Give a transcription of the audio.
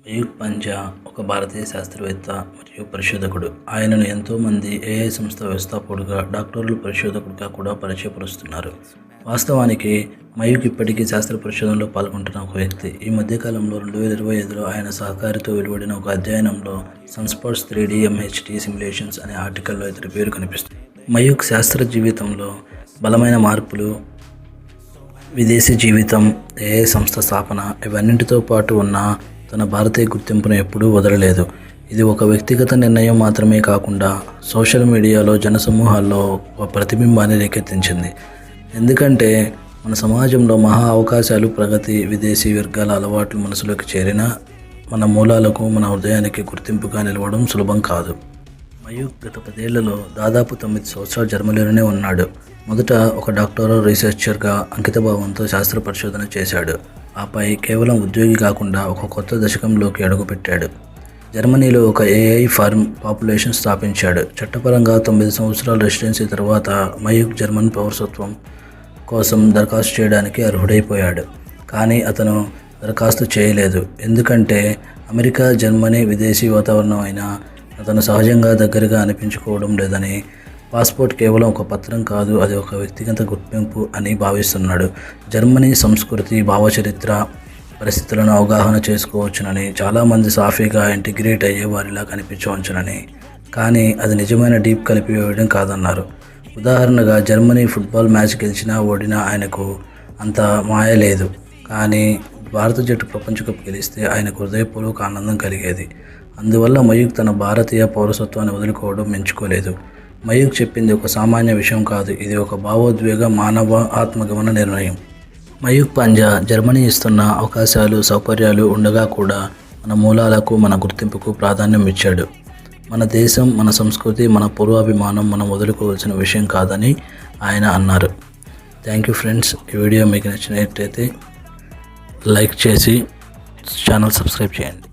మయూక్ పంజా ఒక భారతీయ శాస్త్రవేత్త మరియు పరిశోధకుడు. ఆయనను ఎంతోమంది ఏఐ సంస్థ వ్యవస్థాపకుడుగా, డాక్టర్లు, పరిశోధకుడిగా కూడా పరిచయపరుస్తున్నారు. వాస్తవానికి మయూక్ ఇప్పటికీ శాస్త్ర పరిశోధనలో పాల్గొంటున్న ఒక వ్యక్తి. ఈ మధ్యకాలంలో 2025లో ఆయన సహకారితో వెలువడిన ఒక అధ్యయనంలో సన్స్పాట్స్ 3D MHT సిమ్యులేషన్స్ అనే ఆర్టికల్లో ఇతడి పేరు కనిపిస్తుంది. మయూక్ శాస్త్ర జీవితంలో బలమైన మార్పులు, విదేశీ జీవితం, ఏఐ సంస్థ స్థాపన ఇవన్నింటితో పాటు ఉన్న తన భారతీయ గుర్తింపును ఎప్పుడూ వదలలేదు. ఇది ఒక వ్యక్తిగత నిర్ణయం మాత్రమే కాకుండా సోషల్ మీడియాలో జనసమూహాల్లో ఒక ప్రతిబింబాన్ని రేకెత్తించింది. ఎందుకంటే మన సమాజంలో మహా అవకాశాలు, ప్రగతి, విదేశీ వర్గాల అలవాట్లు మనసులోకి చేరినా మన మూలాలకు, మన హృదయానికి గుర్తింపుగా నిలవడం సులభం కాదు. మయూక్ గత 10 ఏళ్లలో దాదాపు 9 సంవత్సరాలు జర్మనీలోనే ఉన్నాడు. మొదట ఒక డాక్టరల్ రీసెర్చర్గా అంకితభావంతో శాస్త్ర పరిశోధన చేశాడు. ఆపై కేవలం ఉద్యోగి కాకుండా ఒక కొత్త దశకంలోకి అడుగుపెట్టాడు. జర్మనీలో ఒక ఏఐ ఫార్మ్ పాపులేషన్ స్థాపించాడు. చట్టపరంగా 9 సంవత్సరాల రెసిడెన్సీ తర్వాత మయూక్ జర్మన్ పౌరసత్వం కోసం దరఖాస్తు చేయడానికి అర్హుడైపోయాడు. కానీ అతను దరఖాస్తు చేయలేదు. ఎందుకంటే అమెరికా, జర్మనీ విదేశీ వాతావరణం అయినా అతను సహజంగా దగ్గరగా అనిపించుకోవడం లేదని, పాస్పోర్ట్ కేవలం ఒక పత్రం కాదు, అది ఒక వ్యక్తిగత గుర్తింపు అని భావిస్తున్నాడు. జర్మనీ సంస్కృతి, భావచరిత్ర, పరిస్థితులను అవగాహన చేసుకోవచ్చునని, చాలామంది సాఫీగా ఇంటిగ్రేట్ అయ్యే వారిలా కనిపించవచ్చునని, కానీ అది నిజమైన డీప్ కలిపివేయడం కాదన్నారు. ఉదాహరణగా జర్మనీ ఫుట్బాల్ మ్యాచ్ గెలిచినా ఓడినా ఆయనకు అంత మాయ లేదు. కానీ భారత జట్టు ప్రపంచ కప్ గెలిస్తే ఆయనకు హృదయపూర్వక ఆనందం కలిగేది. అందువల్ల మయూక్ తన భారతీయ పౌరసత్వాన్ని వదులుకోవడం ఎంచుకోలేదు. మయూక్ చెప్పింది ఒక సామాన్య విషయం కాదు, ఇది ఒక భావోద్వేగ, మానవ ఆత్మగమన నిర్ణయం. మయూక్ పంజా జర్మనీ ఇస్తున్న అవకాశాలు, సౌకర్యాలు ఉండగా కూడా మన మూలాలకు, మన గుర్తింపుకు ప్రాధాన్యం ఇచ్చాడు. మన దేశం, మన సంస్కృతి, మన పూర్వాభిమానం మనం వదులుకోవాల్సిన విషయం కాదని ఆయన అన్నారు. Thank you friends. ఈ వీడియో మీకు నచ్చినట్లయితే లైక్ చేసి ఛానల్ సబ్స్క్రైబ్ చేయండి.